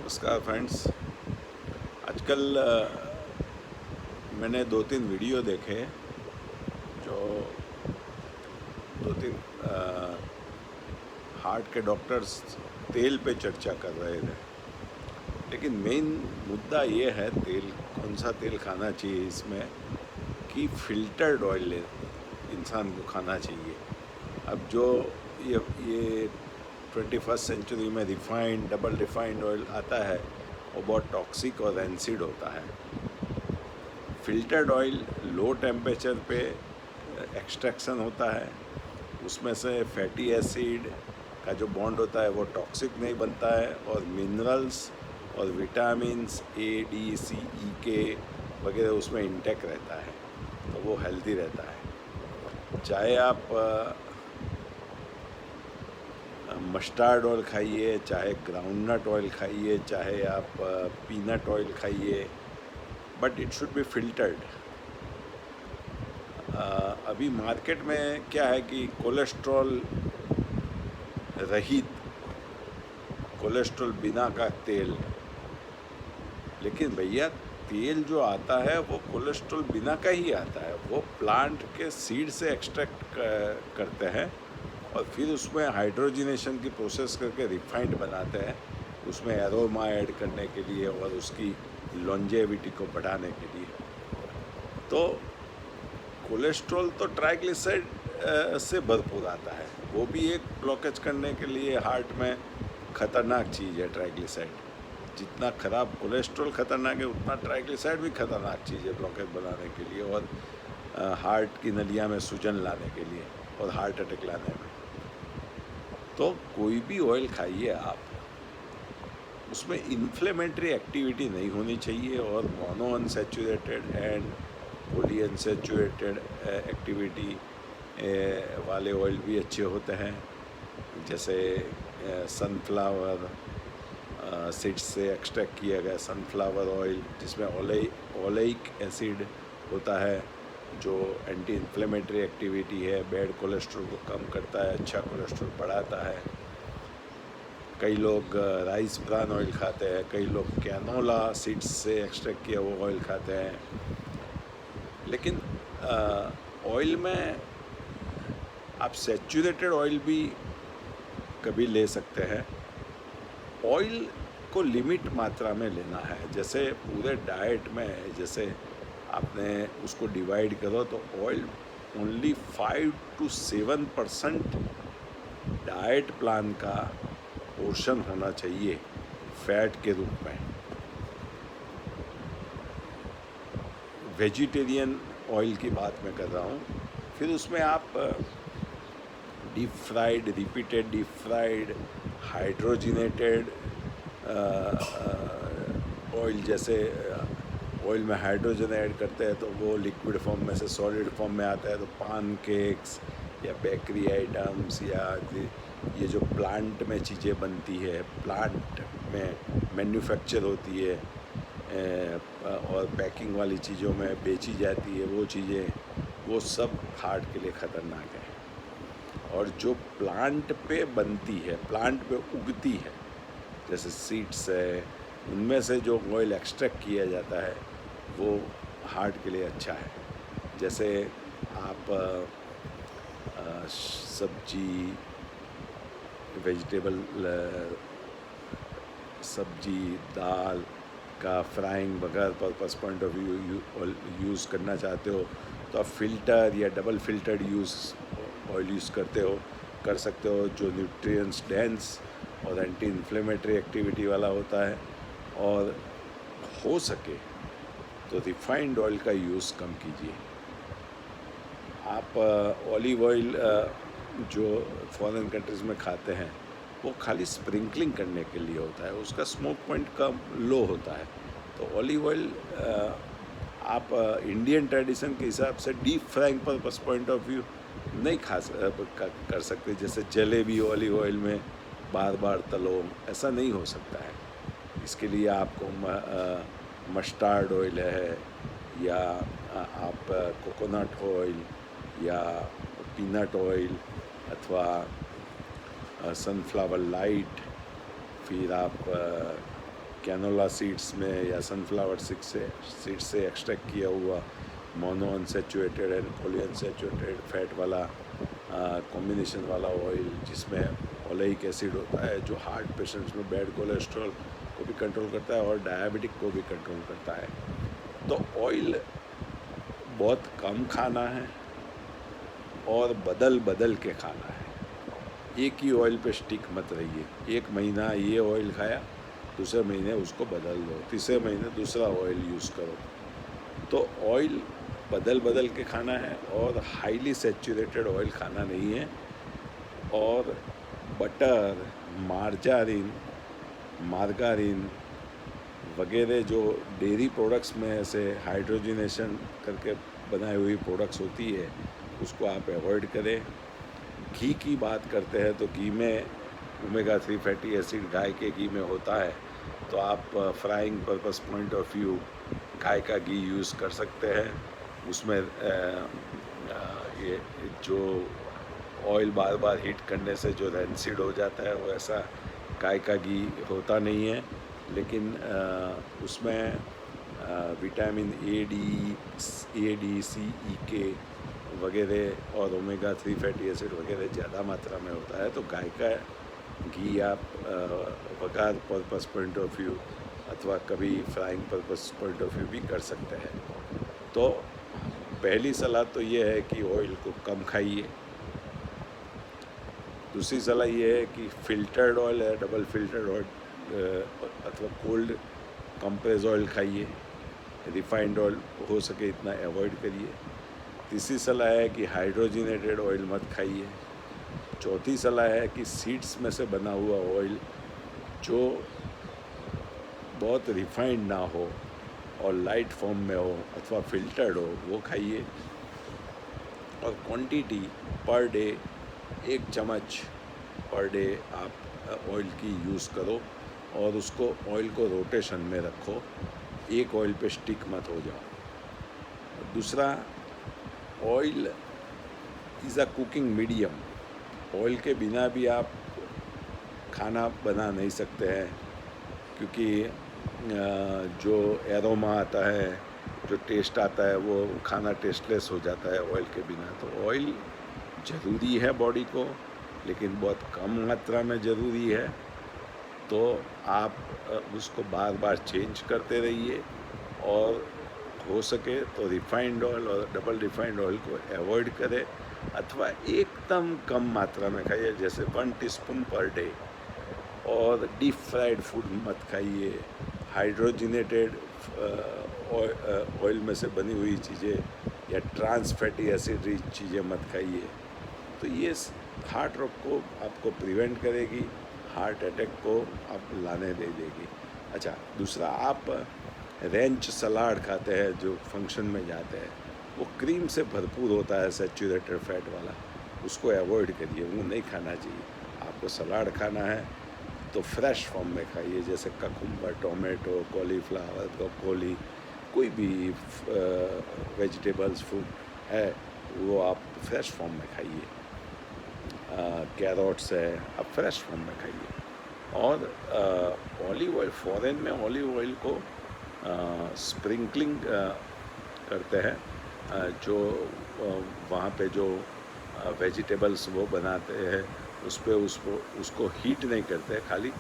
नमस्कार फ्रेंड्स। आजकल मैंने 2-3 वीडियो देखे जो 2-3 हार्ट के डॉक्टर्स तेल पे चर्चा कर रहे थे। लेकिन मेन मुद्दा ये है तेल कौन सा तेल खाना चाहिए इसमें कि फ़िल्टर्ड ऑयल इंसान को खाना चाहिए। अब जो ये 21st सेंचुरी में रिफाइंड डबल रिफाइंड ऑयल आता है वो बहुत टॉक्सिक और एसिड होता है। फ़िल्टर्ड ऑयल लो टेम्परेचर पे एक्सट्रैक्शन होता है, उसमें से फैटी एसिड का जो बॉन्ड होता है वो टॉक्सिक नहीं बनता है और मिनरल्स और विटामिन्स ए डी सी ई के वगैरह उसमें इंटेक रहता है, तो वो हेल्दी रहता है। चाहे आप मस्टर्ड ऑयल खाइए, चाहे ग्राउंडनट ऑयल खाइए, चाहे आप पीनट ऑयल खाइए, but it should be filtered. अभी मार्केट में क्या है कि कोलेस्ट्रॉल रहित, कोलेस्ट्रॉल बिना का तेल, लेकिन भैया तेल जो आता है वो कोलेस्ट्रॉल बिना का ही आता है। वो प्लांट के सीड से एक्सट्रैक्ट करते हैं और फिर उसमें हाइड्रोजिनेशन की प्रोसेस करके रिफाइंड बनाते हैं, उसमें एरोमा ऐड करने के लिए और उसकी लॉन्जेविटी को बढ़ाने के लिए। तो कोलेस्ट्रॉल तो ट्राइग्लिसराइड से भरपूर आता है, वो भी एक ब्लॉकेज करने के लिए हार्ट में ख़तरनाक चीज़ है ट्राइग्लिसराइड। जितना ख़राब कोलेस्ट्रॉल ख़तरनाक है उतना ट्राइग्लिसराइड भी ख़तरनाक चीज़ है ब्लॉकेज बनाने के लिए और हार्ट की नलिया में सूजन लाने के लिए और हार्ट अटैक लाने में। तो कोई भी ऑयल खाइए आप, उसमें इन्फ्लेमेटरी एक्टिविटी नहीं होनी चाहिए और mono unsaturated and poly unsaturated activity वाले ऑयल भी अच्छे होते हैं। जैसे सनफ्लावर सीड्स से एक्सट्रैक्ट किया गया सनफ्लावर ऑयल, जिसमें ओलेइक एसिड होता है जो एंटी इन्फ्लेमेटरी एक्टिविटी है, बैड कोलेस्ट्रॉल को कम करता है, अच्छा कोलेस्ट्रॉल बढ़ाता है। कई लोग राइस ब्रान ऑयल खाते हैं, कई लोग कैनोला सीड्स से एक्सट्रैक्ट किया वो ऑयल खाते हैं। लेकिन ऑयल में आप सैचुरेटेड ऑयल भी कभी ले सकते हैं। ऑयल को लिमिट मात्रा में लेना है। जैसे पूरे डाइट में जैसे आपने उसको डिवाइड करो तो oil only 5 to 7% diet plan का पोर्शन होना चाहिए फैट के रूप में। वेजिटेरियन ऑयल की बात मैं कर रहा हूँ। फिर उसमें आप deep fried, repeated deep fried, hydrogenated oil, जैसे ऑयल में हाइड्रोजन ऐड करते हैं तो वो लिक्विड फॉर्म में से सॉलिड फॉर्म में आता है, तो पान केक्स या बेकरी आइटम्स या ये जो प्लांट में चीज़ें बनती है, प्लांट में मैन्युफैक्चर होती है और पैकिंग वाली चीज़ों में बेची जाती है वो चीज़ें, वो सब हार्ट के लिए ख़तरनाक है। और जो प्लांट पे बनती है, प्लांट पे उगती है, जैसे सीड्स है, उनमें से जो ऑयल एक्सट्रैक्ट किया जाता है वो हार्ट के लिए अच्छा है। जैसे आप सब्जी, वेजिटेबल सब्जी, दाल का फ्राइंग बगैर purpose point of view use करना चाहते हो तो आप फ़िल्टर या डबल फिल्टर्ड ऑयल यूज़ कर सकते हो, जो न्यूट्रिएंट्स डेंस और एंटी इन्फ्लेमेटरी एक्टिविटी वाला होता है। और हो सके तो रिफाइंड ऑयल का यूज़ कम कीजिए। आप ऑलिव ऑयल जो फॉरेन कंट्रीज़ में खाते हैं वो खाली स्प्रिंकलिंग करने के लिए होता है, उसका स्मोक पॉइंट कम लो होता है। तो ऑलिव ऑयल आप इंडियन ट्रेडिशन के हिसाब से deep frying purpose point of view नहीं कर सकते। जैसे जलेबी ऑलिव ऑयल में बार बार तलो, ऐसा नहीं हो सकता है। इसके लिए आपको मस्टर्ड ऑयल है या आप कोकोनट ऑयल या पीनट ऑयल अथवा सनफ्लावर लाइट, फिर आप कैनोला सीड्स में या सनफ्लावर सीड्स से एक्सट्रैक्ट किया हुआ mono unsaturated and poly unsaturated fat वाला कॉम्बिनेशन वाला ऑयल, जिसमें ओलेइक एसिड होता है, जो हार्ट पेशेंट्स में बैड कोलेस्ट्रॉल को भी कंट्रोल करता है और डायबिटिक को भी कंट्रोल करता है। तो ऑयल बहुत कम खाना है और बदल बदल के खाना है। एक ही ऑयल पे स्टिक मत रहिए। एक महीना ये ऑयल खाया, दूसरे महीने उसको बदल दो, तीसरे महीने दूसरा ऑयल यूज़ करो। तो ऑयल बदल बदल के खाना है और हाईली सैचुरेटेड ऑयल खाना नहीं है। और बटर, मार्गारीन वगैरह जो डेयरी प्रोडक्ट्स में ऐसे हाइड्रोजनेशन करके बनाई हुई प्रोडक्ट्स होती है, उसको आप अवॉइड करें। घी की बात करते हैं तो घी में ओमेगा 3 फैटी एसिड गाय के घी में होता है, तो आप frying purpose point of view गाय का घी यूज़ कर सकते हैं। उसमें ये जो ऑयल बार बार हीट करने से जो रेंसिड हो जाता है, वो ऐसा गाय का घी होता नहीं है। लेकिन उसमें विटामिन ए, डी, सी, ई, के वगैरह और ओमेगा 3 फैटी एसिड वगैरह ज़्यादा मात्रा में होता है। तो गाय का घी आप वगार पर्पस पॉइंट ऑफ व्यू अथवा कभी frying purpose point of view भी कर सकते हैं। तो पहली सलाह तो ये है कि ऑयल को कम खाइए। दूसरी सलाह ये है कि फ़िल्टर्ड ऑयल है, डबल फिल्टर्ड ऑयल अथवा कोल्ड कंप्रेस ऑयल खाइए। रिफाइंड ऑयल हो सके इतना अवॉइड करिए। तीसरी सलाह है कि हाइड्रोजनेटेड ऑयल मत खाइए। चौथी सलाह है कि सीड्स में से बना हुआ ऑयल जो बहुत रिफाइंड ना हो और लाइट फॉर्म में हो अथवा फिल्टर्ड हो, वो खाइए। और क्वांटिटी पर डे 1 चम्मच पर डे आप ऑयल की यूज़ करो और उसको ऑयल को रोटेशन में रखो, एक ऑयल पे स्टिक मत हो जाओ। दूसरा, oil is a cooking medium. Oil के बिना भी आप खाना बना नहीं सकते हैं, क्योंकि जो एरोमा आता है, जो टेस्ट आता है, वो खाना टेस्टलेस हो जाता है ऑयल के बिना। तो ऑयल ज़रूरी है बॉडी को, लेकिन बहुत कम मात्रा में ज़रूरी है। तो आप उसको बार बार चेंज करते रहिए और हो सके तो रिफाइंड ऑयल और डबल रिफाइंड ऑयल को अवॉइड करें अथवा एकदम कम मात्रा में खाइए, जैसे 1 टीस्पून पर डे। और डीप फ्राइड फूड मत खाइए। हाइड्रोजनेटेड ऑयल में से बनी हुई चीज़ें या ट्रांस फैटी एसिड रिच चीज़ें मत खाइए। तो ये हार्ट रोग को आपको प्रिवेंट करेगी, हार्ट अटैक को आप लाने दे देगी। अच्छा, दूसरा, आप रेंच सलाद खाते हैं जो फंक्शन में जाते हैं, वो क्रीम से भरपूर होता है, सैचुरेटेड फैट वाला, उसको अवॉइड करिए, वो नहीं खाना चाहिए। आपको सलाद खाना है तो फ्रेश फॉर्म में खाइए, जैसे ककुम्बर, टोमेटो, कॉलीफ्लावर, ब्रोकोली, कोई भी वेजिटेबल्स फूड है वो आप फ्रेश फॉर्म में खाइए। कैरोट्स है, आप फ्रेश फॉर्म में खाइए। और ऑलिव ऑयल, फॉरेन में ऑलिव ऑयल को स्प्रिंकलिंग करते हैं, जो वहाँ पे जो वेजिटेबल्स वो बनाते हैं उस पर उसको हीट नहीं करते, खाली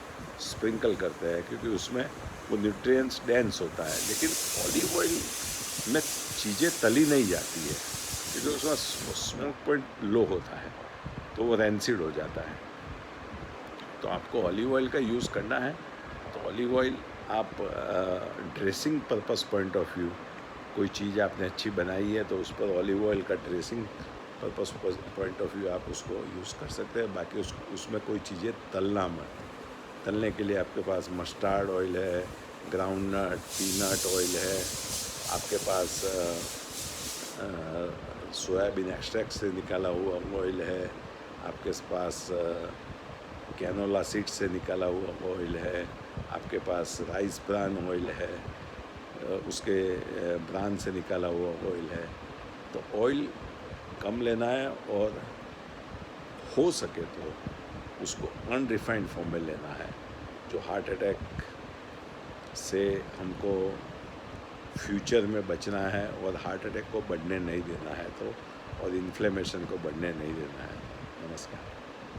स्प्रिंकल करते हैं, क्योंकि उसमें वो न्यूट्रिएंट्स डेंस होता है। लेकिन ऑलिव ऑयल में चीज़ें तली नहीं जाती है, क्योंकि उसमें स्मोक पॉइंट लो होता है, तो वो रेंसिड हो जाता है। तो आपको ऑलिव ऑयल का यूज़ करना है तो ऑलिव ऑयल आप dressing purpose point of view, कोई चीज़ आपने अच्छी बनाई है तो उस पर ऑलिव ऑयल का dressing purpose point of view आप उसको यूज़ कर सकते हैं। बाकी उसमें कोई चीज़ें तलना मत। तलने के लिए आपके पास मस्टर्ड ऑयल है, ग्राउंड नट, पीनट ऑयल है, आपके पास सोयाबीन एक्सट्रैक्ट से निकाला हुआ ऑयल है, आपके पास कैनोला सीड से निकाला हुआ ऑयल है, आपके पास राइस ब्रान ऑयल है, उसके ब्रान से निकाला हुआ ऑयल है। तो ऑयल कम लेना है और हो सके तो उसको अनरिफाइंड फॉर्म में लेना है, जो हार्ट अटैक से हमको फ्यूचर में बचना है और हार्ट अटैक को बढ़ने नहीं देना है, तो और इन्फ्लेमेशन को बढ़ने नहीं देना है। नमस्कार।